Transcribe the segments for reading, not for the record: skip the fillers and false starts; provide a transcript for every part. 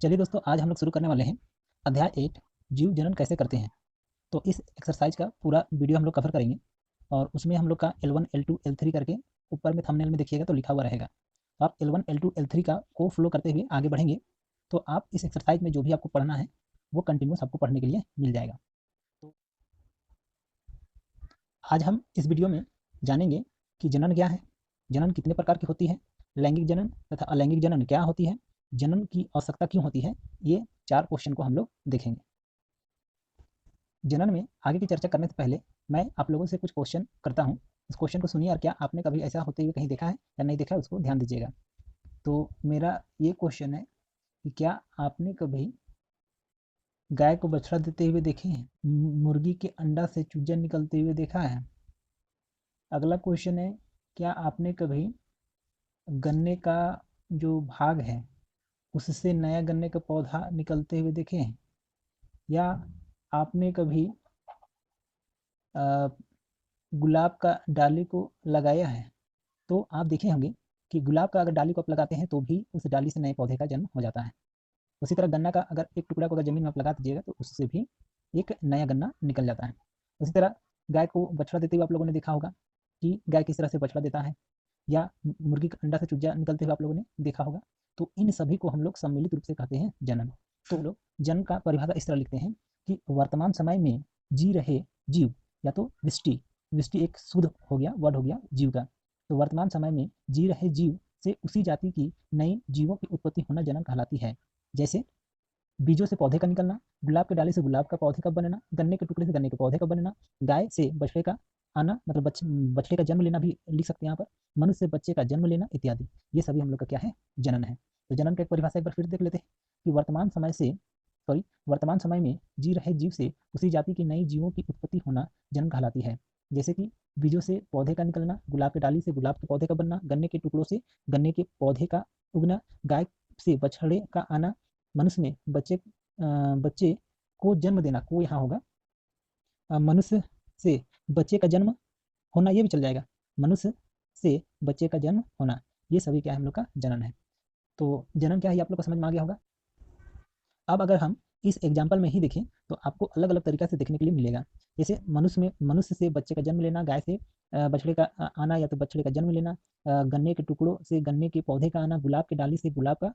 चलिए दोस्तों, आज हम लोग शुरू करने वाले हैं अध्याय 8 जीव जनन कैसे करते हैं। तो इस एक्सरसाइज का पूरा वीडियो हम लोग कवर करेंगे और उसमें हम लोग का L1 L2 L3 करके ऊपर में थंबनेल में देखिएगा तो लिखा हुआ रहेगा। तो आप L1 L2 L3 का को फ्लो करते हुए आगे बढ़ेंगे तो आप इस एक्सरसाइज में जो भी आपको पढ़ना है वो कंटिन्यूस आपको पढ़ने के लिए मिल जाएगा। तो आज हम इस वीडियो में जानेंगे कि जनन क्या है, जनन कितने प्रकार की होती है, लैंगिक जनन तथा अलैंगिक जनन क्या होती है, जनन की आवश्यकता क्यों होती है। ये 4 क्वेश्चन को हम लोग देखेंगे। जनन में आगे की चर्चा करने से पहले मैं आप लोगों से कुछ क्वेश्चन करता हूँ। इस क्वेश्चन को सुनिए और क्या आपने कभी ऐसा होते हुए कहीं देखा है या नहीं देखा है उसको ध्यान दीजिएगा। तो मेरा ये क्वेश्चन है कि क्या आपने कभी गाय को बछड़ा देते हुए देखे हैं, मुर्गी के अंडा से चूजा निकलते हुए देखा है। अगला क्वेश्चन है, क्या आपने कभी गन्ने का जो भाग है उससे नया गन्ने का पौधा निकलते हुए देखे हैं, या आपने कभी गुलाब का डाली को लगाया है। तो आप देखे होंगे कि गुलाब का अगर डाली को आप लगाते हैं तो भी उस डाली से नए पौधे का जन्म हो जाता है। उसी तरह गन्ना का अगर एक टुकड़ा को अगर जमीन में आप लगा दीजिएगा तो उससे भी एक नया गन्ना निकल जाता है। उसी तरह गाय को बछड़ा देते हुए आप लोगों ने देखा होगा कि गाय किस तरह से बछड़ा देता है, या मुर्गी का अंडा से चूजा निकलते हुए आप लोगों ने देखा होगा। तो इन सभी को हम लोग सम्मिलित रूप से कहते हैं जनन। तो लोग जन्म का परिभाषा इस तरह लिखते हैं कि वर्तमान समय में जी रहे जीव, या तो वृष्टि, वृष्टि एक शुद्ध हो गया वर्ड हो गया जीव का। तो वर्तमान समय में जी रहे जीव से उसी जाति की नई जीवों की उत्पत्ति होना जनन कहलाती है। जैसे बीजों से पौधे का निकलना, गुलाब के डाली से गुलाब का पौधे का बनना, गन्ने के टुकड़े से गन्ने के पौधे का बनना, गाय से बछड़े का आना, मतलब बछड़े का जन्म लेना भी लिख सकते हैं यहाँ पर, मनुष्य से बच्चे का जन्म लेना इत्यादि। ये सभी हम लोग का क्या है, जनन है। तो जनन का एक परिभाषा एक बार फिर देख लेते हैं कि वर्तमान समय में जी रहे जीव से उसी जाति की नई जीवों की उत्पत्ति होना जन्म कहलाती है। जैसे कि बीजों से पौधे का निकलना, गुलाब के डाली से गुलाब के पौधे का बनना, गन्ने के टुकड़ों से गन्ने के पौधे का उगना, गाय से बछड़े का आना, मनुष्य में बच्चे को जन्म देना, को यहाँ होगा मनुष्य से बच्चे का जन्म होना, ये भी चल जाएगा, मनुष्य से बच्चे का जन्म होना, ये सभी क्या है हम लोग का जनन है। तो जनन क्या है ये आप लोग को समझ में आ गया होगा। अब अगर हम इस एग्जाम्पल में ही देखें तो आपको अलग अलग तरीका से देखने के लिए मिलेगा। जैसे मनुष्य से बच्चे का जन्म लेना, गाय से बछड़े का आना या तो बछड़े का जन्म लेना, गन्ने के टुकड़ों से गन्ने के पौधे का आना, गुलाब की डाली से गुलाब का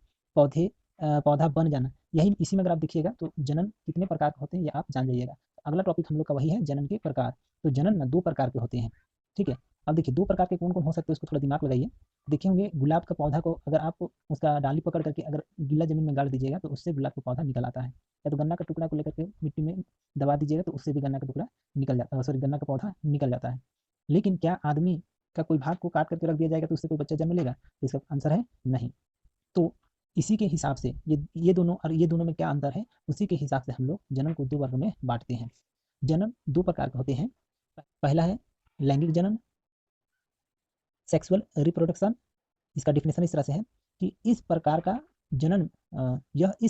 पौधा बन जाना। यही इसी में अगर आप देखिएगा तो जनन कितने प्रकार के होते हैं ये आप जान जाइएगा। अगला टॉपिक हम लोग का वही है, जनन के प्रकार। तो जनन ना 2 प्रकार के होते हैं, ठीक है। अब देखिए 2 प्रकार के कौन कौन हो सकते हैं उसको थोड़ा दिमाग लगाइए। देखे होंगे गुलाब का पौधा को अगर आप उसका डाली पकड़ करके अगर गीला जमीन में गाड़ दीजिएगा तो उससे गुलाब का पौधा निकल आता है, या तो गन्ना का टुकड़ा को लेकर के मिट्टी में दबा दीजिएगा तो उससे भी गन्ना का टुकड़ा निकल जाता है, सॉरी गन्ना का पौधा निकल जाता है। लेकिन क्या आदमी का कोई भाग को काट करके रख दिया जाएगा तो उससे कोई बच्चा जन्म लेगा? तो इसका आंसर है नहीं। तो इसी के हिसाब से ये दोनों और ये दोनों में क्या अंतर है, उसी के हिसाब से हम लोग जनन को 2 वर्ग में बांटते हैं। जनन 2 प्रकार के होते हैं। पहला है लैंगिक जनन, सेक्सुअल रिप्रोडक्शन। इसका डिफिनेशन इस तरह से है कि यह इस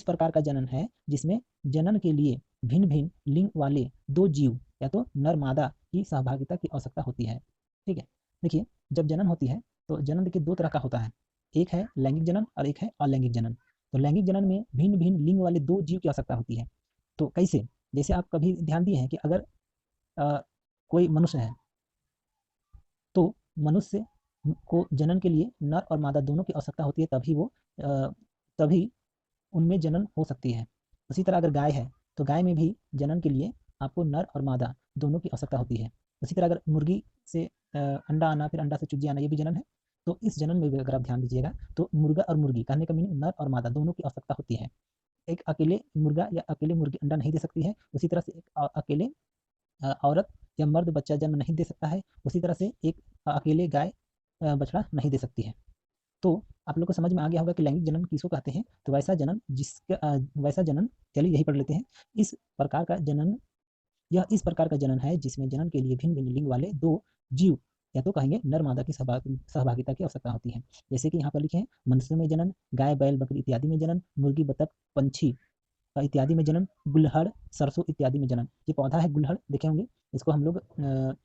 प्रकार का जनन है जिसमें जनन के लिए भिन्न भिन्न लिंग वाले 2 जीव या तो नर मादा की सहभागिता की आवश्यकता होती है, ठीक है। देखिए जब जनन होती है तो जनन देखिए 2 तरह का होता है, एक है लैंगिक जनन और एक है अलैंगिक जनन। तो लैंगिक जनन में भिन्न भिन्न लिंग वाले 2 जीव की आवश्यकता होती है। तो कैसे, जैसे आप कभी ध्यान दिए हैं कि अगर अ, कोई मनुष्य है तो मनुष्य को जनन के लिए नर और मादा दोनों की आवश्यकता होती है, तभी उनमें जनन हो सकती है। उसी तरह अगर गाय है तो गाय में भी जनन के लिए आपको नर और मादा दोनों की आवश्यकता होती है। उसी तरह अगर मुर्गी से अंडा आना, फिर अंडा से चूजे आना, ये भी जनन है। तो इस जनन में भी अगर आप ध्यान दीजिएगा तो मुर्गा और मुर्गी कहने का मीनिंग नर और मादा दोनों की आवश्यकता होती है। एक अकेले मुर्गा या अकेले मुर्गी अंडा नहीं दे सकती है, उसी तरह से एक अकेले औरत या मर्द बच्चा जन्म नहीं दे सकता है, उसी तरह से एक अकेले गाय बछड़ा नहीं दे सकती है। तो आप लोग को समझ में आ गया होगा कि लैंगिक जनन किसको कहते हैं। तो वैसा जनन चलिए यही पढ़ लेते हैं। इस प्रकार का जनन यह इस प्रकार का जनन है जिसमें जनन के लिए भिन्न भिन्न लिंग वाले 2 जीव या तो कहेंगे नर मादा की सहभागिता की आवश्यकता होती है। जैसे कि यहाँ पर लिखे हैं मनुष्य में जनन, गाय बैल बकरी इत्यादि में जनन, मुर्गी बतख पंछी इत्यादि में जनन, गुलहड़ सरसों इत्यादि में जनन। ये पौधा है गुलहड़, देखे होंगे। इसको हम लोग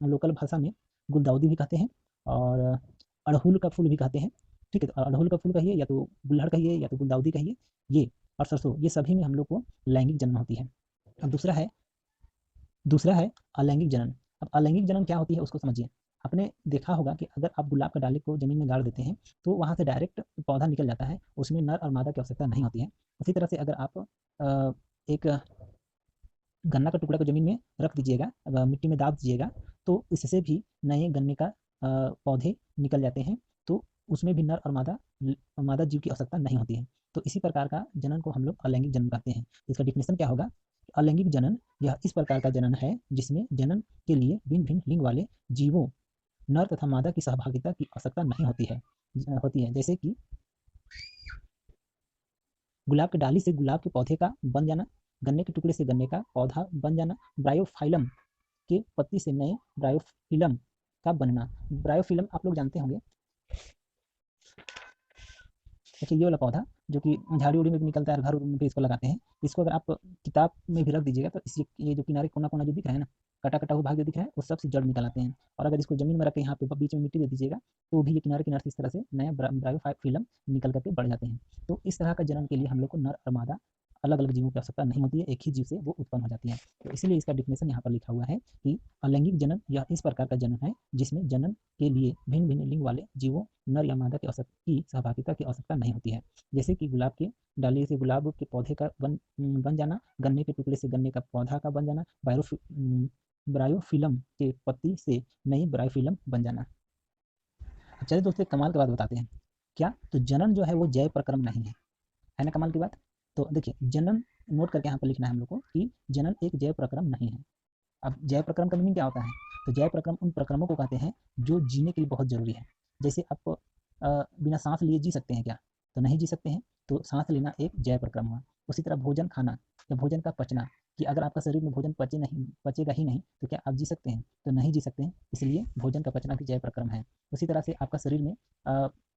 लोकल भाषा में गुलदाउदी भी कहते हैं और अड़हुल का फूल भी कहते हैं, ठीक है। तो अड़हुल का फूल कहिए या तो गुलहड़ कहिए या तो गुलदाउदी कहिए, ये और सरसों, ये सभी में हम लोग को लैंगिक जनन होती है। अब दूसरा है अलैंगिक जनन। अब अलैंगिक जनन क्या होती है उसको समझिए। आपने देखा होगा कि अगर आप गुलाब का डाली को जमीन में गाड़ देते हैं तो वहाँ से डायरेक्ट पौधा निकल जाता है, उसमें नर और मादा की आवश्यकता नहीं होती है। उसी तरह से अगर आप एक गन्ना का टुकड़ा को ज़मीन में रख दीजिएगा, मिट्टी में दाब दीजिएगा, तो इससे भी नए गन्ने का पौधे निकल जाते हैं। तो उसमें भी नर और मादा जीव की आवश्यकता नहीं होती है। तो इसी प्रकार का जनन को हम लोग अलैंगिक जनन कहते हैं। इसका डिफिनेशन क्या होगा? अलैंगिक जनन यह इस प्रकार का जनन है जिसमें जनन के लिए भिन्न भिन्न लिंग वाले जीवों, नर तथा मादा की सहभागिता की आवश्यकता नहीं होती है। जैसे कि गुलाब की डाली से गुलाब के पौधे का बन जाना, गन्ने के टुकड़े से गन्ने का पौधा बन जाना, ब्रायोफाइलम के पत्ती से नए ब्रायोफिलम का बनना। ब्रायोफिलम आप लोग जानते होंगे। देखिए ये वाला पौधा जो कि झाड़ी उड़ी में भी निकलता है, घर में भी इसको लगाते हैं। इसको अगर आप किताब में भी रख दीजिएगा तो इस ये जो किनारे कोना कोना जो दिख रहा है ना, कटा कटा हुआ भाग जो दिख रहा है, वो सबसे जड़ निकल आते हैं। और अगर इसको जमीन में रख के यहाँ पे बीच में मिट्टी दे दीजिएगा तो भी ये किनारे किनारे से इस तरह से नया ब्रायोफिलम निकल करके बढ़ जाते हैं। तो इस तरह का जनन के लिए हम लोग को नर और मादा अलग अलग जीवों की आवश्यकता नहीं होती है, एक ही जीव से वो उत्पन्न हो जाती है। तो इसीलिए इसका डिफिनेशन यहाँ पर लिखा हुआ है कि अलैंगिक जनन यह इस प्रकार का जनन है जिसमें जनन के लिए भिन्न भिन्न लिंग वाले जीवों, नर या मादा की सहभागिता की आवश्यकता नहीं होती है। जैसे कि गुलाब के डाली से गुलाब के पौधे का बन जाना, गन्ने के टुकड़े से गन्ने का पौधा का बन जाना, ब्रायोफिलम के पत्ती से नई ब्रायोफिलम बन जाना। चलिए दोस्तों, एक कमाल की बात बताते हैं। क्या? तो जनन जो है वो जैव प्रक्रम नहीं है ना? कमाल की बात। तो देखिए जनन, नोट करके यहाँ पर लिखना है हम लोग को कि जनन एक जैव प्रक्रम नहीं है। अब जैव प्रक्रम का मीनिंग क्या होता है? तो जैव प्रक्रम उन प्रक्रमों को कहते हैं जो जीने के लिए बहुत जरूरी है। जैसे आप बिना सांस लिए जी सकते हैं क्या? तो नहीं जी सकते हैं। तो सांस लेना एक जैव प्रक्रम हुआ। उसी तरह भोजन खाना या भोजन का पचना, कि अगर आपका शरीर में भोजन पचेगा ही नहीं तो क्या आप जी सकते हैं? तो नहीं जी सकते हैं। इसलिए भोजन का पचना भी जैव प्रक्रम है। उसी तरह से आपका शरीर में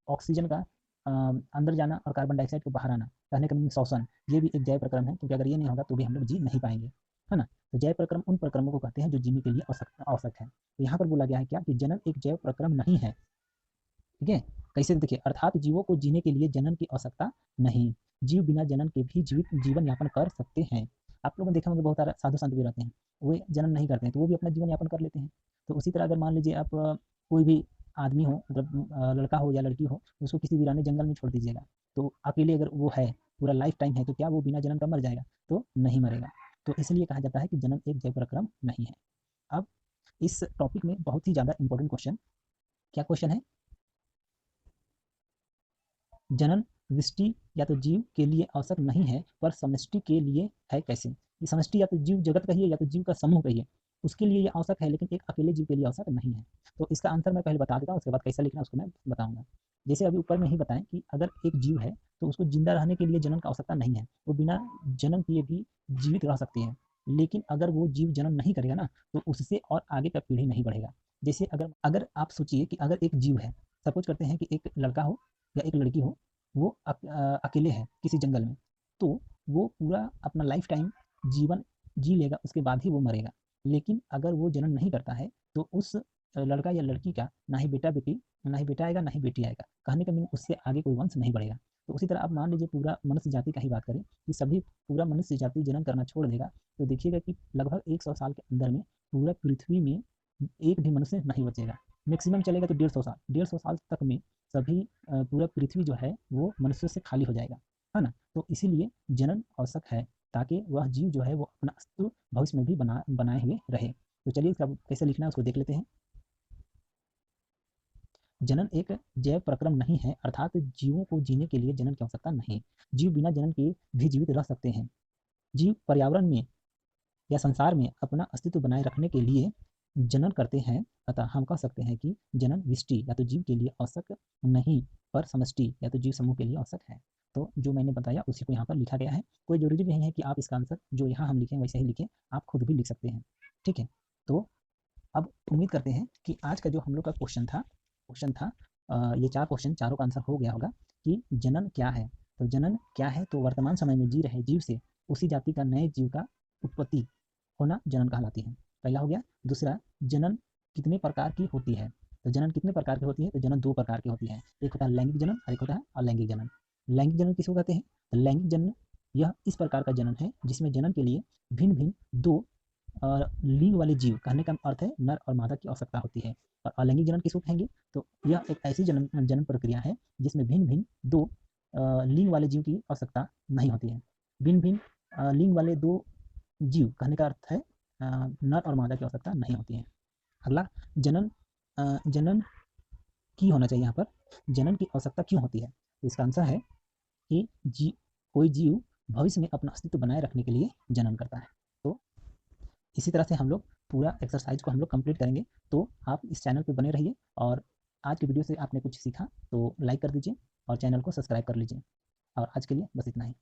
ऑक्सीजन का अंदर जाना और कार्बन डाइऑक्साइड को बाहर आना, कहने का मीनिंग श्वसन, ये भी एक जैव प्रक्रम है, क्योंकि अगर ये नहीं होगा तो भी हम लोग जी नहीं पाएंगे, है ना? तो जैव प्रक्रम उन प्रक्रमों को कहते हैं जो जीने के लिए आवश्यक है। तो यहाँ पर बोला गया है क्या कि जनन एक जैव प्रक्रम नहीं है। ठीक है? कैसे? देखिए, अर्थात जीवों को जीने के लिए जनन की आवश्यकता नहीं। जीव बिना जनन के भी जीवन यापन कर सकते हैं। आप लोगों ने देखा होगा बहुत सारे साधु संत भी रहते हैं, वे जनन नहीं करते हैं तो वो भी अपना जीवन यापन कर लेते हैं। तो उसी तरह अगर मान लीजिए आप कोई भी आदमी हो, मतलब लड़का हो या लड़की हो, उसको किसी वीराने जंगल में छोड़ दीजिएगा, तो अकेले अगर वो है, पूरा लाइफ टाइम है, तो क्या वो बिना जनन का मर जाएगा? तो नहीं मरेगा। तो इसलिए कहा जाता है कि जनन एक जैव प्रक्रम नहीं है। अब इस टॉपिक में बहुत ही ज़्यादा इंपॉर्टेंट क्वेश्चन, क्या क्वेश्चन है? जनन व्यष्टि या तो जीव के लिए आवश्यक नहीं है पर समष्टि के लिए है। कैसे? ये समष्टि या तो जीव जगत कहिए या तो जीव का समूह कहिए, उसके लिए ये आवश्यक है, लेकिन एक अकेले जीव के लिए आवश्यक नहीं है। तो इसका आंसर मैं पहले बता देता हूँ, उसके बाद कैसा लिखना है उसको मैं बताऊंगा। जैसे अभी ऊपर में ही बताएं कि अगर एक जीव है तो उसको जिंदा रहने के लिए जनन का आवश्यकता नहीं है, वो बिना जनन किए भी जीवित रह सकती है। लेकिन अगर वो जीव जनन नहीं करेगा ना तो उससे और आगे का पीढ़ी नहीं बढ़ेगा। जैसे अगर अगर आप सोचिए कि अगर एक जीव है, सपोज करते हैं कि एक लड़का हो या एक लड़की हो, वो अकेले है किसी जंगल में, तो वो पूरा अपना लाइफ टाइम जीवन जी लेगा, उसके बाद ही वो मरेगा। लेकिन अगर वो जनन नहीं करता है तो उस लड़का या लड़की का ना ही बेटा आएगा ना ही बेटी आएगा, कहने का मीनिंग उससे आगे कोई वंश नहीं बढ़ेगा। तो उसी तरह आप मान लीजिए पूरा मनुष्य जाति का ही बात करें कि सभी पूरा मनुष्य जाति जनन करना छोड़ देगा, तो देखिएगा कि लगभग 100 साल के अंदर में पूरा पृथ्वी में एक भी मनुष्य नहीं बचेगा। मैक्सिमम चलेगा तो 150 साल, 150 साल तक में सभी पूरा पृथ्वी जो है वो मनुष्य से खाली हो जाएगा, है ना? तो इसीलिए जनन आवश्यक है ताकि वह जीव जो है वो अपना अस्तित्व भविष्य में भी बनाए हुए रहे। तो चलिए इसका कैसे लिखना है उसको देख लेते हैं। जनन एक जैव प्रक्रम नहीं है, अर्थात जीवों को जीने के लिए जनन की आवश्यकता नहीं। जीव बिना जनन के भी जीवित रह सकते हैं। जीव पर्यावरण में या संसार में अपना अस्तित्व बनाए रखने के लिए जनन करते हैं। अतः हम कह सकते हैं कि जनन व्यष्टि या तो जीव के लिए आवश्यक नहीं पर समष्टि या तो जीव समूह के लिए आवश्यक है। तो जो मैंने बताया उसी को यहाँ पर लिखा गया है। कोई जरूरी नहीं है कि आप इसका आंसर जो यहाँ हम लिखें वैसे ही लिखें, आप खुद भी लिख सकते हैं। ठीक है? तो अब उम्मीद करते हैं कि आज का जो हम लोग का क्वेश्चन था, ये 4 क्वेश्चन, चारों का आंसर हो गया होगा कि जनन क्या है। तो जनन क्या है? तो वर्तमान समय में जी रहे जीव से उसी जाति का नए जीव का उत्पत्ति होना जनन कहलाती है। पहला हो गया। दूसरा, जनन कितने प्रकार की होती है? तो जनन कितने प्रकार की होती है? तो जनन 2 प्रकार की होती है। एक होता है लैंगिक जनन और एक होता है अलैंगिक जनन। लैंगिक जनन किसको कहते हैं? तो लैंगिक जनन यह इस प्रकार का जनन है जिसमें जनन के लिए भिन्न भिन्न दो लिंग वाले जीव, कहने का अर्थ है नर और मादा की आवश्यकता होती है। और अलैंगिक जनन किसको कहेंगे? तो यह एक ऐसी जनन जनन प्रक्रिया है जिसमें भिन्न भिन्न दो लिंग वाले जीव की आवश्यकता नहीं होती है। भिन्न भिन्न लिंग वाले दो जीव, कहने का अर्थ है नर और मादा की आवश्यकता नहीं होती है। अगला, जनन जनन की होना चाहिए। यहाँ पर जनन की आवश्यकता क्यों होती है? तो इसका आंसर है कि कोई जीव भविष्य में अपना अस्तित्व बनाए रखने के लिए जनन करता है। तो इसी तरह से हम लोग पूरा एक्सरसाइज को हम लोग कंप्लीट करेंगे। तो आप इस चैनल पे बने रहिए, और आज की वीडियो से आपने कुछ सीखा तो लाइक कर दीजिए और चैनल को सब्सक्राइब कर लीजिए। और आज के लिए बस इतना ही।